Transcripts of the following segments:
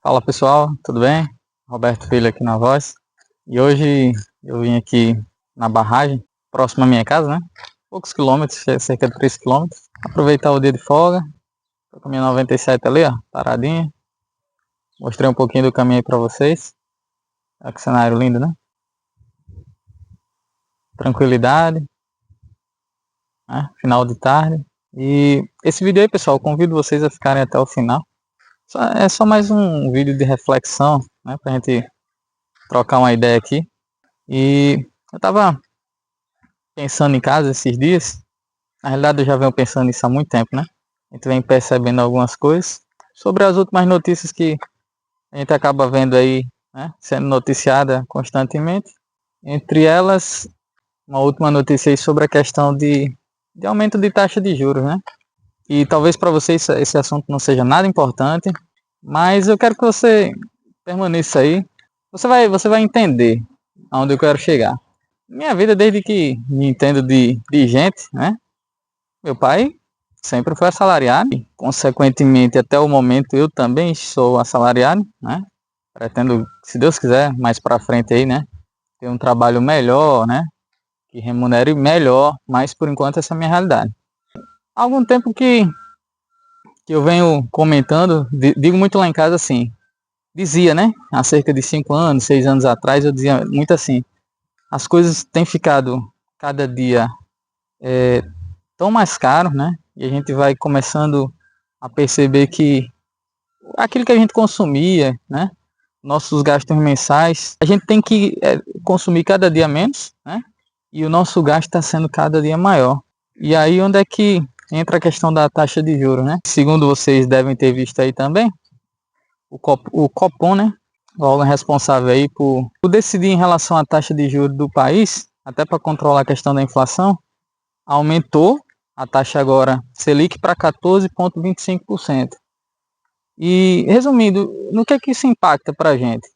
Fala pessoal, tudo bem? Roberto Filho aqui na voz. E hoje eu vim aqui na barragem, próximo à minha casa, né? Poucos quilômetros, cerca de 3 quilômetros. Aproveitar o dia de folga. Tô com a minha 97 ali, ó, paradinha. Mostrei um pouquinho do caminho aí pra vocês. Olha que cenário lindo, né? Tranquilidade, né? Final de tarde. E esse vídeo aí, pessoal, convido vocês a ficarem até o final. É só mais um vídeo de reflexão, né? Pra gente trocar uma ideia aqui. E eu tava pensando em casa esses dias. Na realidade eu já venho pensando nisso há muito tempo, né? A gente vem percebendo algumas coisas sobre as últimas notícias que a gente acaba vendo aí, né? Sendo noticiada constantemente. Entre elas, uma última notícia aí sobre a questão de aumento de taxa de juros, né? E talvez para vocês esse assunto não seja nada importante, mas eu quero que você permaneça aí. Você vai entender aonde eu quero chegar. Minha vida, desde que me entendo de gente, né? Meu pai sempre foi assalariado, e, consequentemente, até o momento eu também sou assalariado, né? Pretendo, se Deus quiser, mais para frente aí, né? Ter um trabalho melhor, né? Que remunere melhor, mas por enquanto essa é a minha realidade. Há algum tempo que eu venho comentando, digo muito lá em casa assim, dizia, né? Há cerca de 5 anos, 6 anos atrás, eu dizia muito assim, as coisas têm ficado cada dia tão mais caro, né? E a gente vai começando a perceber que aquilo que a gente consumia, né? Nossos gastos mensais, a gente tem que consumir cada dia menos, né? E o nosso gasto está sendo cada dia maior. E aí onde é que entra a questão da taxa de juros, né? Segundo vocês devem ter visto aí também, o Copom, né? O órgão responsável aí por decidir em relação à taxa de juros do país, até para controlar a questão da inflação, aumentou a taxa agora Selic para 14,25%. E resumindo, no que isso impacta para a gente?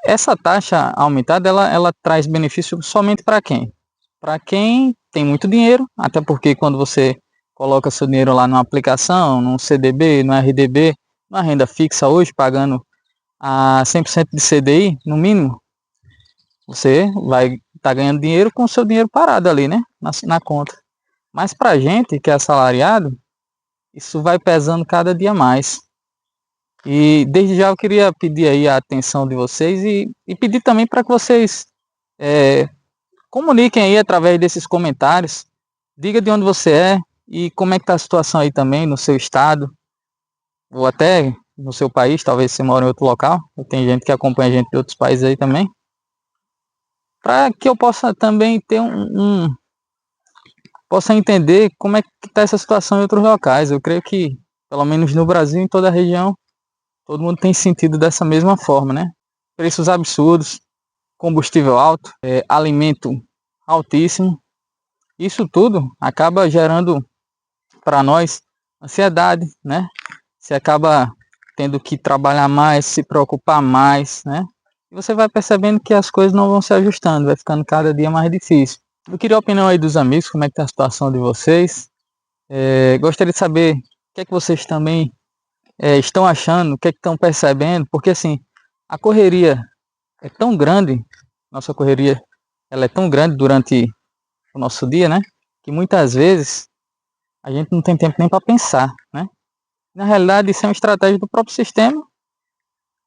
Essa taxa aumentada, ela traz benefício somente para quem? Para quem tem muito dinheiro, até porque quando você coloca seu dinheiro lá numa aplicação, num CDB, no RDB, numa renda fixa hoje, pagando a 100% de CDI, no mínimo, você vai estar ganhando dinheiro com o seu dinheiro parado ali, né? Na conta. Mas para a gente que é assalariado, isso vai pesando cada dia mais. E desde já eu queria pedir aí a atenção de vocês e pedir também para que vocês comuniquem aí através desses comentários. Diga de onde você é e como é que está a situação aí também no seu estado, ou até no seu país, talvez você mora em outro local. Tem gente que acompanha a gente de outros países aí também. Para que eu possa também ter possa entender como é que está essa situação em outros locais. Eu creio que, pelo menos no Brasil, em toda a região, todo mundo tem sentido dessa mesma forma, né? Preços absurdos, combustível alto, alimento altíssimo. Isso tudo acaba gerando para nós ansiedade, né? Você acaba tendo que trabalhar mais, se preocupar mais, né? E você vai percebendo que as coisas não vão se ajustando, vai ficando cada dia mais difícil. Eu queria a opinião aí dos amigos, como é que tá a situação de vocês. Gostaria de saber o que é que vocês também estão achando, o que é que estão percebendo, porque assim, a correria é tão grande, nossa correria ela é tão grande durante o nosso dia, né? Que muitas vezes a gente não tem tempo nem para pensar, né? Na realidade, isso é uma estratégia do próprio sistema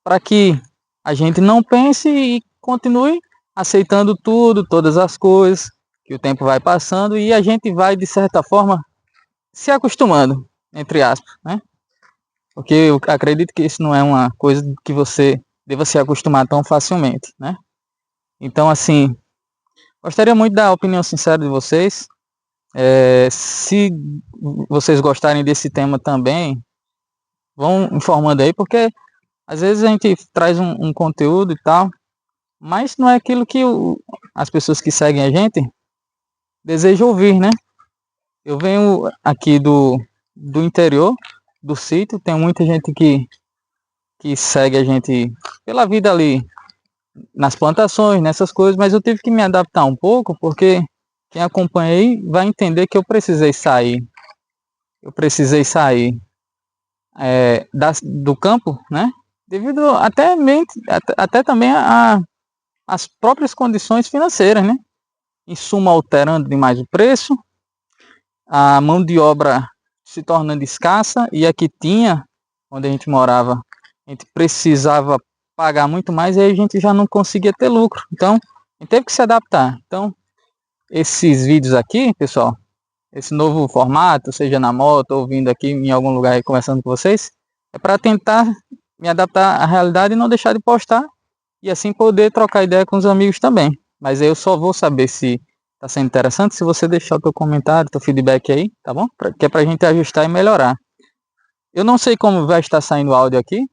para que a gente não pense e continue aceitando tudo, todas as coisas, que o tempo vai passando e a gente vai, de certa forma, se acostumando, entre aspas, né? Porque eu acredito que isso não é uma coisa que você deva se acostumar tão facilmente, né? Então, assim, gostaria muito da opinião sincera de vocês. Se vocês gostarem desse tema também, vão informando aí, porque às vezes a gente traz um conteúdo e tal, mas não é aquilo que as pessoas que seguem a gente desejam ouvir, né? Eu venho aqui do interior, do sítio, tem muita gente que segue a gente pela vida ali nas plantações, nessas coisas, mas eu tive que me adaptar um pouco, porque quem acompanha aí vai entender que eu precisei sair. Eu precisei sair do campo, né? devido até também as próprias condições financeiras, né? Insumo alterando demais o preço, a mão de obra se tornando escassa, e aqui tinha, onde a gente morava, a gente precisava pagar muito mais, e aí a gente já não conseguia ter lucro. Então, a gente teve que se adaptar. Então, esses vídeos aqui, pessoal, esse novo formato, seja na moto ou vindo aqui em algum lugar e conversando com vocês, é para tentar me adaptar à realidade e não deixar de postar, e assim poder trocar ideia com os amigos também. Mas eu só vou saber se está sendo interessante se você deixar o teu comentário, teu feedback aí, tá bom? Que é para a gente ajustar e melhorar. Eu não sei como vai estar saindo o áudio aqui.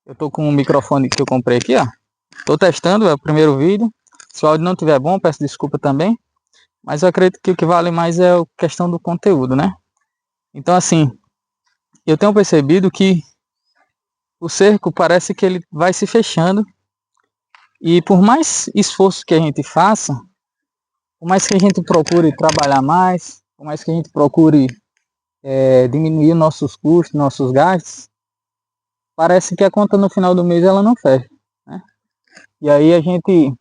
Eu tô com um microfone que eu comprei aqui, ó. Tô testando, é o primeiro vídeo. Se o áudio não estiver bom, peço desculpa também. Mas eu acredito que o que vale mais é a questão do conteúdo, né? Então, assim, eu tenho percebido que o cerco parece que ele vai se fechando. E por mais esforço que a gente faça, por mais que a gente procure trabalhar mais, por mais que a gente procure diminuir nossos custos, nossos gastos, parece que a conta no final do mês ela não fecha, né? E aí a gente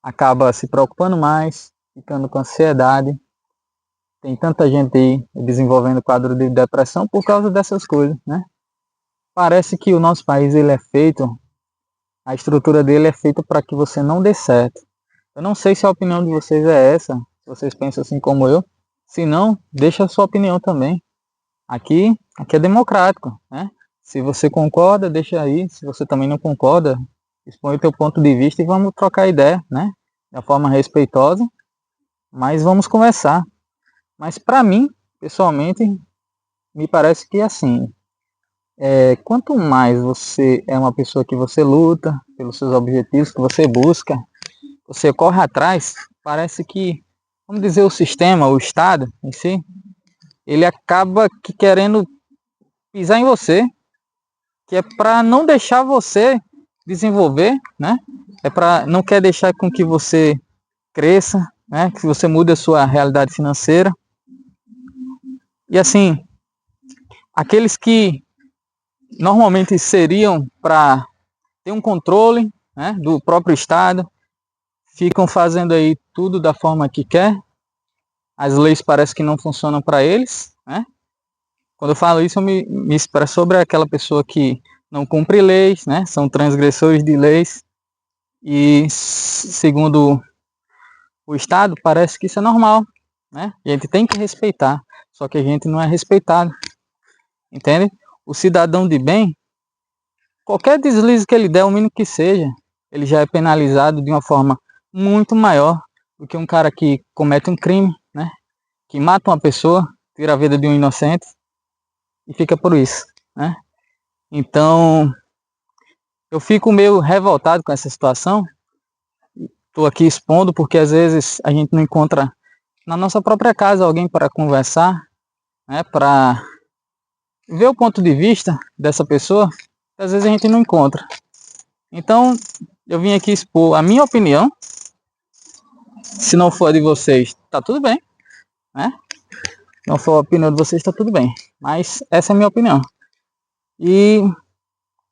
acaba se preocupando mais, ficando com ansiedade. Tem tanta gente aí desenvolvendo quadro de depressão por causa dessas coisas, né? Parece que o nosso país ele é feito, a estrutura dele é feita para que você não dê certo. Eu não sei se a opinião de vocês é essa, se vocês pensam assim como eu. Se não, deixa a sua opinião também. Aqui é democrático, né? Se você concorda, deixa aí. Se você também não concorda, expõe o teu ponto de vista e vamos trocar ideia, né? De uma forma respeitosa, mas vamos conversar. Mas para mim, pessoalmente, me parece que assim, quanto mais você é uma pessoa que você luta pelos seus objetivos, que você busca, você corre atrás, parece que, vamos dizer, o sistema, o Estado em si, ele acaba querendo pisar em você, que é para não deixar você desenvolver, né? É para não quer deixar com que você cresça, né? Que você mude a sua realidade financeira. E assim, aqueles que normalmente seriam para ter um controle, né, do próprio Estado, ficam fazendo aí tudo da forma que quer. As leis parece que não funcionam para eles, né? Quando eu falo isso, eu me expresso sobre aquela pessoa que não cumpre leis, né? São transgressores de leis. E segundo o Estado, parece que isso é normal, né? E a gente tem que respeitar, só que a gente não é respeitado, entende? O cidadão de bem, qualquer deslize que ele der, o mínimo que seja, ele já é penalizado de uma forma muito maior do que um cara que comete um crime, né? Que mata uma pessoa, tira a vida de um inocente e fica por isso, né? Então, eu fico meio revoltado com essa situação. Estou aqui expondo porque às vezes a gente não encontra na nossa própria casa alguém para conversar, né? Para ver o ponto de vista dessa pessoa, que às vezes a gente não encontra. Então, eu vim aqui expor a minha opinião. Se não for a de vocês, tá tudo bem, né? Se não for a opinião de vocês, tá tudo bem. Mas essa é a minha opinião. E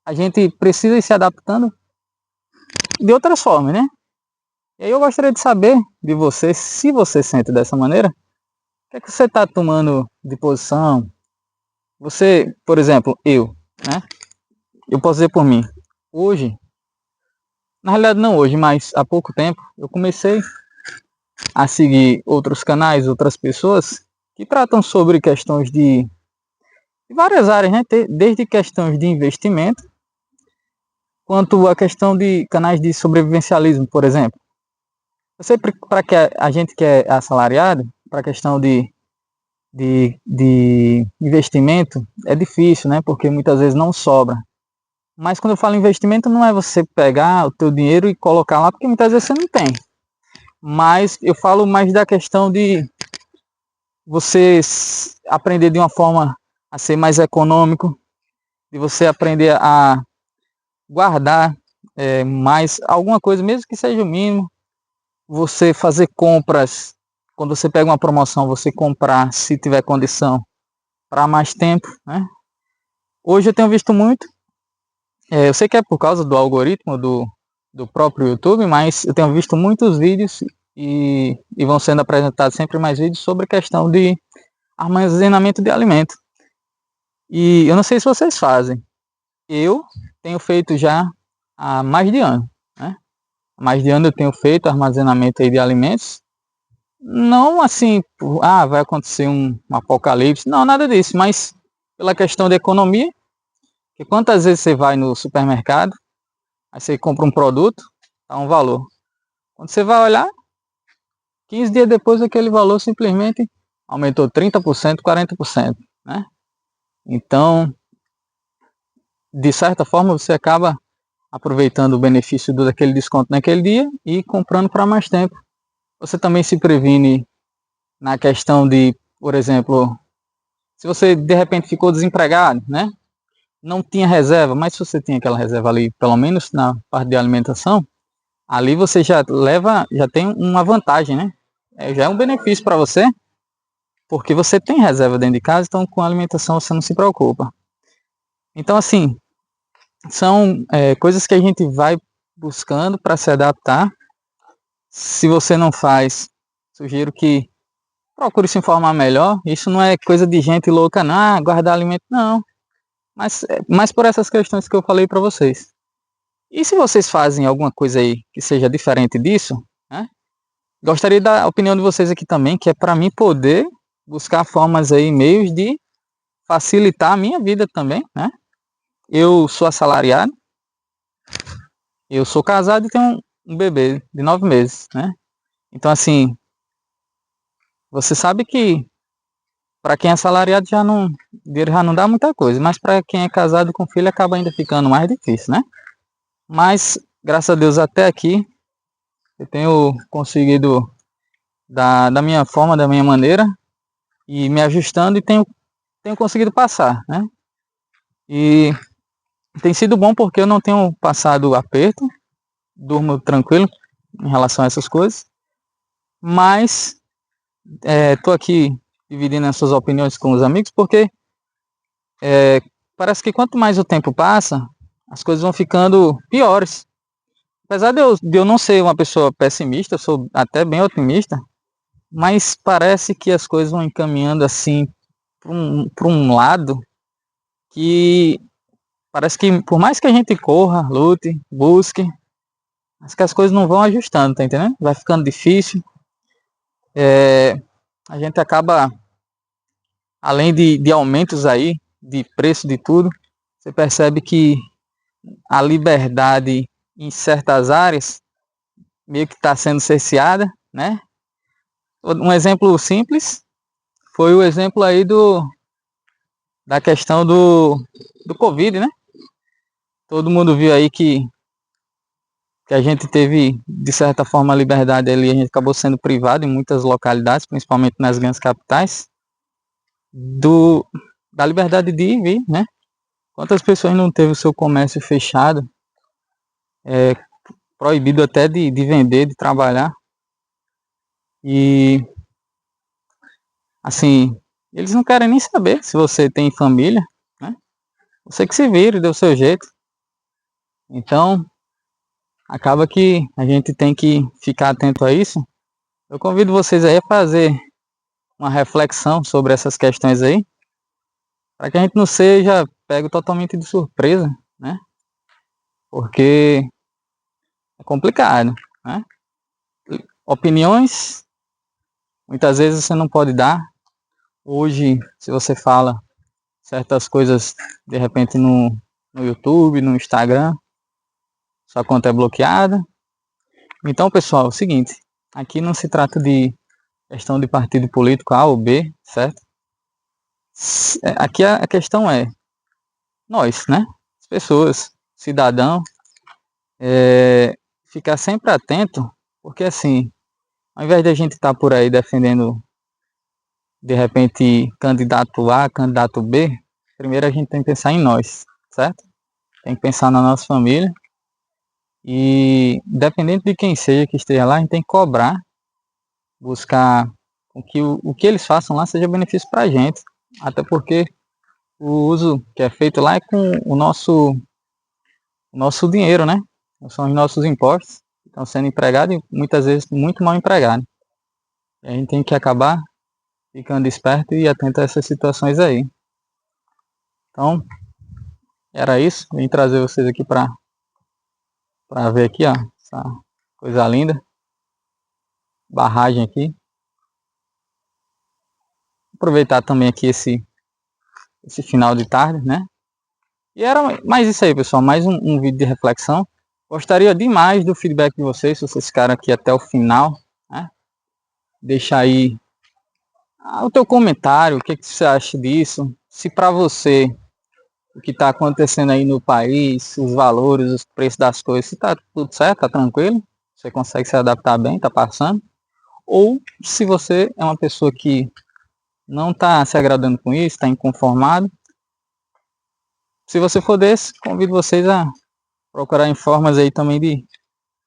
a gente precisa ir se adaptando de outras formas, né? E aí eu gostaria de saber de você, se você sente dessa maneira, o que é que você está tomando de posição? Você, por exemplo, né? Eu posso dizer por mim. Hoje, na realidade não hoje, mas há pouco tempo, eu comecei a seguir outros canais, outras pessoas que tratam sobre questões de várias áreas, né? Desde questões de investimento, quanto a questão de canais de sobrevivencialismo, por exemplo. Eu sei para que a gente que é assalariado, para a questão de investimento, é difícil, né? Porque muitas vezes não sobra. Mas quando eu falo investimento, não é você pegar o teu dinheiro e colocar lá, porque muitas vezes você não tem. Mas eu falo mais da questão de você aprender de uma forma a ser mais econômico, de você aprender a guardar mais alguma coisa, mesmo que seja o mínimo. Você fazer compras, quando você pega uma promoção, você comprar, se tiver condição, para mais tempo, né? Hoje eu tenho visto muito Eu sei que é por causa do algoritmo do próprio YouTube, mas eu tenho visto muitos vídeos e vão sendo apresentados sempre mais vídeos sobre a questão de armazenamento de alimento. E eu não sei se vocês fazem. Eu tenho feito já há mais de ano, né? Há mais de ano eu tenho feito armazenamento aí de alimentos. Não assim, vai acontecer um apocalipse. Não, nada disso, mas pela questão de economia, que quantas vezes você vai no supermercado, aí você compra um produto, dá um valor. Quando você vai olhar, 15 dias depois aquele valor simplesmente aumentou 30%, 40%, né? Então, de certa forma, você acaba aproveitando o benefício daquele desconto naquele dia e comprando para mais tempo. Você também se previne na questão de, por exemplo, se você de repente ficou desempregado, né? Não tinha reserva, mas se você tinha aquela reserva ali, pelo menos na parte de alimentação, ali você já tem uma vantagem, né? Já é um benefício para você, porque você tem reserva dentro de casa, então com a alimentação você não se preocupa. Então, assim, são coisas que a gente vai buscando para se adaptar. Se você não faz, sugiro que procure se informar melhor. Isso não é coisa de gente louca, não, guardar alimento, não. Mas por essas questões que eu falei para vocês. E se vocês fazem alguma coisa aí que seja diferente disso, né? Gostaria da opinião de vocês aqui também, que é para mim poder buscar formas aí, meios de facilitar a minha vida também, né? Eu sou assalariado, eu sou casado e tenho um bebê de 9 meses, né? Então, assim, você sabe que para quem é assalariado dinheiro já não dá muita coisa, mas para quem é casado com filho acaba ainda ficando mais difícil, né? Mas, graças a Deus, até aqui eu tenho conseguido da minha forma, da minha maneira, e me ajustando e tenho conseguido passar, né? E tem sido bom porque eu não tenho passado aperto, durmo tranquilo em relação a essas coisas, mas estou aqui dividindo essas opiniões com os amigos porque parece que quanto mais o tempo passa, as coisas vão ficando piores. Apesar de eu não ser uma pessoa pessimista, eu sou até bem otimista, mas parece que as coisas vão encaminhando assim para um lado que parece que por mais que a gente corra, lute, busque, acho que as coisas não vão ajustando, tá entendendo? Vai ficando difícil. A gente acaba, além de aumentos aí, de preço de tudo, você percebe que a liberdade em certas áreas meio que está sendo cerceada, né? Um exemplo simples foi o exemplo aí da questão do Covid, né? Todo mundo viu aí que a gente teve, de certa forma, a liberdade ali, a gente acabou sendo privado em muitas localidades, principalmente nas grandes capitais, da liberdade de ir e vir, né? Quantas pessoas não teve o seu comércio fechado, proibido até de vender, de trabalhar, e, assim, eles não querem nem saber se você tem família, né? Você que se vire, dê o seu jeito. Então, acaba que a gente tem que ficar atento a isso. Eu convido vocês aí a fazer uma reflexão sobre essas questões aí, para que a gente não seja pego totalmente de surpresa, né? Porque é complicado, né? Opiniões, muitas vezes você não pode dar. Hoje, se você fala certas coisas, de repente no YouTube, no Instagram, sua conta é bloqueada. Então, pessoal, é o seguinte, aqui não se trata de questão de partido político A ou B, certo? Aqui a questão é nós, né? As pessoas, cidadão, ficar sempre atento, porque assim, ao invés de a gente estar por aí defendendo, de repente, candidato A, candidato B, primeiro a gente tem que pensar em nós, certo? Tem que pensar na nossa família e, independente de quem seja que esteja lá, a gente tem que cobrar, buscar o que eles façam lá seja benefício para a gente, até porque o uso que é feito lá é com o nosso o nosso dinheiro, né? São os nossos impostos que estão sendo empregados e muitas vezes muito mal empregados. E a gente tem que acabar ficando esperto e atento a essas situações aí. Então, era isso. Vim trazer vocês aqui para ver aqui, ó, essa coisa linda. Barragem aqui. Aproveitar também aqui esse final de tarde, né? E era mais isso aí, pessoal. Mais um vídeo de reflexão. Gostaria demais do feedback de vocês, se vocês ficaram aqui até o final, né? Deixa aí o teu comentário, o que você acha disso. Se para você o que está acontecendo aí no país, os valores, os preços das coisas, se está tudo certo, está tranquilo, você consegue se adaptar bem, está passando. Ou se você é uma pessoa que não está se agradando com isso, está inconformado. Se você for desse, convido vocês a procurar em formas aí também de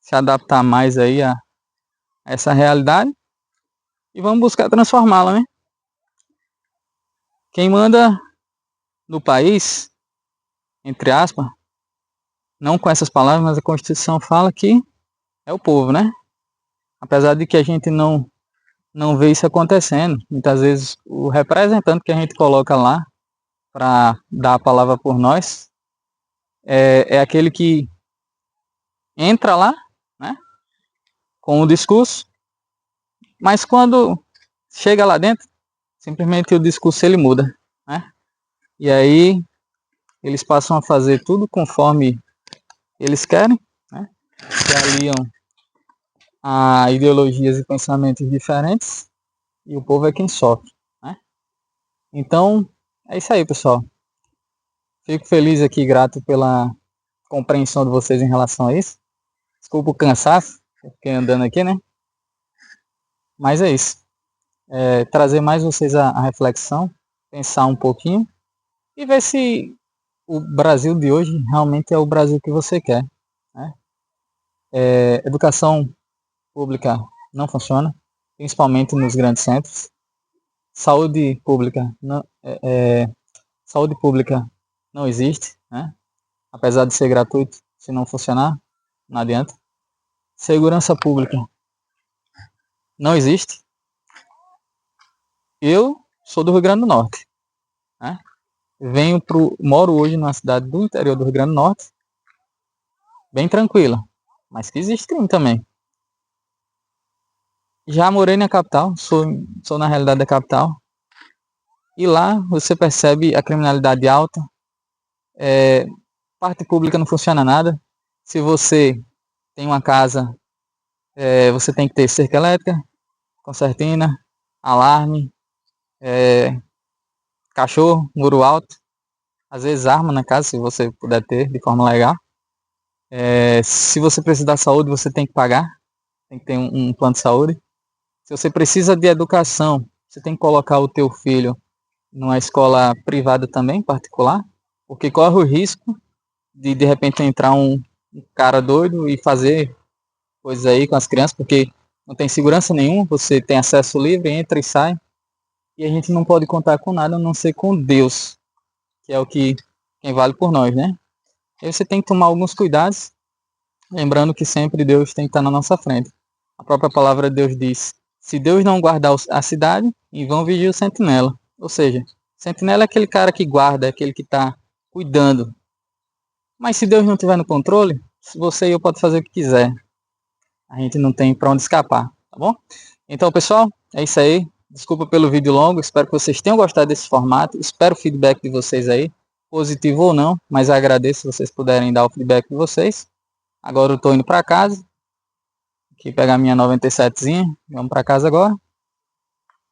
se adaptar mais aí a essa realidade e vamos buscar transformá-la, né? Quem manda no país, entre aspas, não com essas palavras, mas a Constituição fala que é o povo, né? Apesar de que a gente não vê isso acontecendo, muitas vezes o representante que a gente coloca lá para dar a palavra por nós é aquele que entra lá, né, com o discurso, mas quando chega lá dentro, simplesmente o discurso ele muda, né? E aí eles passam a fazer tudo conforme eles querem, né? Se aliam a ideologias e pensamentos diferentes e o povo é quem sofre, né? Então é isso aí, pessoal. Fico feliz aqui, grato pela compreensão de vocês em relação a isso. Desculpa o cansaço, fiquei andando aqui, né? Mas é isso. Trazer mais vocês a reflexão, pensar um pouquinho e ver se o Brasil de hoje realmente é o Brasil que você quer, né? Educação pública não funciona, principalmente nos grandes centros. Saúde pública não existe, né? Apesar de ser gratuito, se não funcionar, não adianta. Segurança pública não existe. Eu sou do Rio Grande do Norte, né? Moro hoje numa cidade do interior do Rio Grande do Norte, bem tranquila, mas que existe crime também. Já morei na capital, sou na realidade da capital, e lá você percebe a criminalidade alta, parte pública não funciona nada. Se você tem uma casa, você tem que ter cerca elétrica, concertina, alarme, cachorro, muro alto, às vezes arma na casa, se você puder ter de forma legal. Se você precisa da saúde, você tem que pagar, tem que ter um plano de saúde. Se você precisa de educação, você tem que colocar o teu filho numa escola privada também, particular, porque corre o risco de repente entrar um cara doido e fazer coisas aí com as crianças, porque não tem segurança nenhuma, você tem acesso livre, entra e sai, e a gente não pode contar com nada a não ser com Deus, que é quem vale por nós, né? Aí você tem que tomar alguns cuidados, lembrando que sempre Deus tem que estar na nossa frente. A própria palavra de Deus diz: se Deus não guardar a cidade, em vão vigia o sentinela. Ou seja, sentinela é aquele cara que guarda, é aquele que está cuidando. Mas se Deus não estiver no controle, você e eu pode fazer o que quiser. A gente não tem para onde escapar, tá bom? Então, pessoal, é isso aí. Desculpa pelo vídeo longo, espero que vocês tenham gostado desse formato. Espero o feedback de vocês aí, positivo ou não, mas agradeço se vocês puderem dar o feedback de vocês. Agora eu estou indo para casa, aqui pegar minha 97zinha, vamos para casa agora.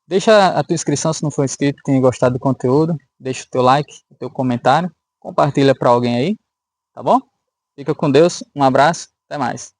Deixa a tua inscrição se não for inscrito, tenha gostado do conteúdo, deixa o teu like, o teu comentário, compartilha para alguém aí, tá bom? Fica com Deus, um abraço, até mais.